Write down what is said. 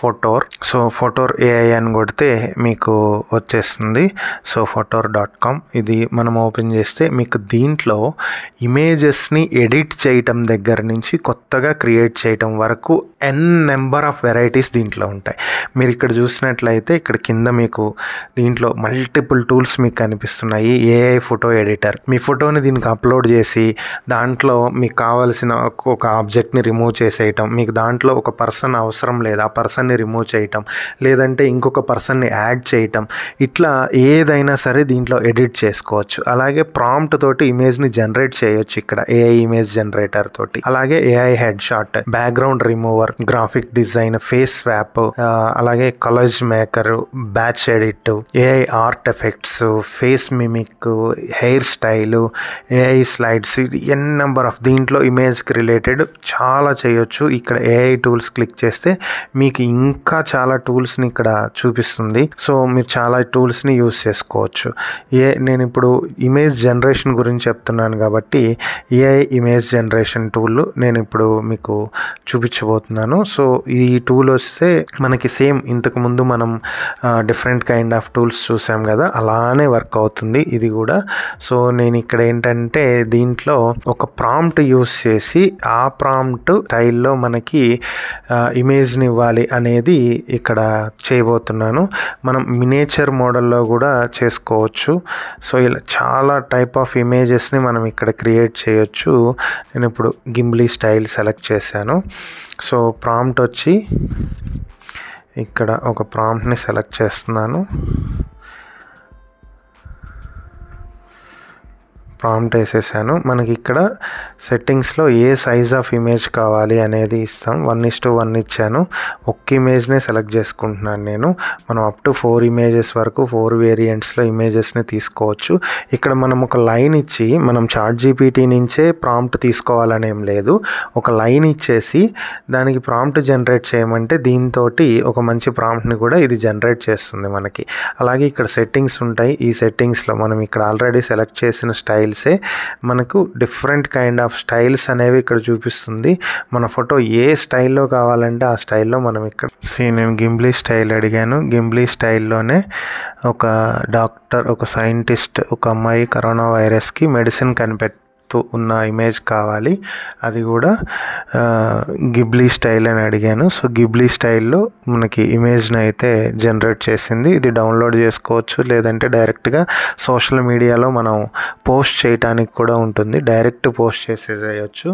ఫోటోర్. So ఫోటోర్ AI అని కొడితే మీకు వచ్చేస్తుంది. So fotor.com. ఇది మనం ఓపెన్ చేస్తే మీకు దీంట్లో ఇమేజెస్ని ఎడిట్ చేయటం దగ్గర నుంచి కొత్తగా క్రియేట్ చేయటం వరకు నెంబర్ ఆఫ్ వెరైటీస్ దీంట్లో ఉంటాయి. మీరు ఇక్కడ చూసినట్లయితే ఇక్కడ కింద మీకు దీంట్లో మల్టిపుల్ టూల్స్ మీకు కనిపిస్తున్నాయి. AI photo editor. మీ ఫోటోని దీనికి అప్లోడ్ చేసి దాంట్లో మీకు కావాల్సిన ఒక ఆబ్జెక్ట్ని రిమూవ్ చేసేయటం, మీకు దాంట్లో ఒక పర్సన్ అవసరం లేదు ఆ పర్సన్ని రిమూవ్ చేయటం, లేదంటే ఇంకొక పర్సన్ని యాడ్ చేయటం, ఇట్లా ఏదైనా సరే దీంట్లో ఎడిట్ చేసుకోవచ్చు. అలాగే ప్రాంప్ట్ తోటి ఇమేజ్ని జనరేట్ చేయొచ్చు ఇక్కడ AI ఇమేజ్ జనరేటర్ తోటి. అలాగే AI head shot, background remover, graphic design, face swap, అలాగే colours maker, batch edit, AI art effects, face mimic, hair style, AI slides, number of దీంట్లో ఇమేజ్కి రిలేటెడ్ చాలా చేయొచ్చు. ఇక్కడ AI టూల్స్ క్లిక్ చేస్తే మీకు ఇంకా చాలా టూల్స్ని ఇక్కడ చూపిస్తుంది. సో మీరు చాలా టూల్స్ని యూస్ చేసుకోవచ్చు. నేను ఇప్పుడు ఇమేజ్ జనరేషన్ గురించి చెప్తున్నాను కాబట్టి AI ఇమేజ్ జనరేషన్ టూల్ నేను ఇప్పుడు మీకు చూపించబోతున్నాను. సో ఈ టూల్ వస్తే మనకి సేమ్ ఇంతకుముందు మనం డిఫరెంట్ కైండ్ ఆఫ్ టూల్స్ చూసాం కదా, అలానే వర్క్ అవుతుంది ఇది కూడా. సో నేను ఇక్కడ ఏంటంటే దీంట్లో ఒక ప్రాంప్ట్ యూస్ చేసి ఆ ప్రాంప్ట్ స్టైల్లో మనకి ఇమేజ్ని ఇవ్వాలి అనేది ఇక్కడ చేయబోతున్నాను. మనం మినేచర్ మోడల్లో కూడా చేసుకోవచ్చు. సో ఇలా చాలా టైప్ ఆఫ్ ఇమేజెస్ని మనం ఇక్కడ క్రియేట్ చేయొచ్చు. నేను ఇప్పుడు గిమ్లీ స్టైల్ సెలెక్ట్ చేశాను. సో ప్రాంప్ట్ వచ్చి ఇక్కడ ఒక ప్రాంప్ట్ని సెలెక్ట్ చేస్తున్నాను. ప్రాంప్ట్ వేసేసాను. మనకి ఇక్కడ సెట్టింగ్స్లో ఏ సైజ్ ఆఫ్ ఇమేజ్ కావాలి అనేది ఇస్తాం. 1:1 ఇచ్చాను. ఒక్క ఇమేజ్నే సెలెక్ట్ చేసుకుంటున్నాను నేను. మనం అప్ టు 4 ఇమేజెస్ వరకు 4 వేరియంట్స్లో ఇమేజెస్ని తీసుకోవచ్చు. ఇక్కడ మనం ఒక లైన్ ఇచ్చి మనం ChatGPT నుంచే ప్రాంప్ట్ తీసుకోవాలని ఏం లేదు. ఒక లైన్ ఇచ్చేసి దానికి ప్రాంప్ట్ జనరేట్ చేయమంటే దీంతో ఒక మంచి ప్రాంప్ట్ని కూడా ఇది జనరేట్ చేస్తుంది మనకి. అలాగే ఇక్కడ సెట్టింగ్స్ ఉంటాయి. ఈ సెట్టింగ్స్లో మనం ఇక్కడ ఆల్రెడీ సెలెక్ట్ చేసిన స్టైల్సే మనకు డిఫరెంట్ కైండ్ ఆఫ్ స్టైల్స్ అనేవి ఇక్కడ చూపిస్తుంది. మన ఫోటో ఏ స్టైల్లో కావాలంటే ఆ స్టైల్లో మనం ఇక్కడ నేను గిమ్లీ స్టైల్ అడిగాను. గిమ్లీ స్టైల్లోనే ఒక డాక్టర్, ఒక సైంటిస్ట్, ఒక అమ్మాయి కరోనా వైరస్కి మెడిసిన్ ఉన్న ఇమేజ్ కావాలి. అది కూడా గిబ్లీ స్టైల్ అని అడిగాను. సో గిబ్లీ స్టైల్లో మనకి ఇమేజ్ని అయితే జనరేట్ చేసింది. ఇది డౌన్లోడ్ చేసుకోవచ్చు, లేదంటే డైరెక్ట్గా సోషల్ మీడియాలో మనం పోస్ట్ చేయడానికి కూడా ఉంటుంది. డైరెక్ట్ పోస్ట్ చేసేయచ్చు.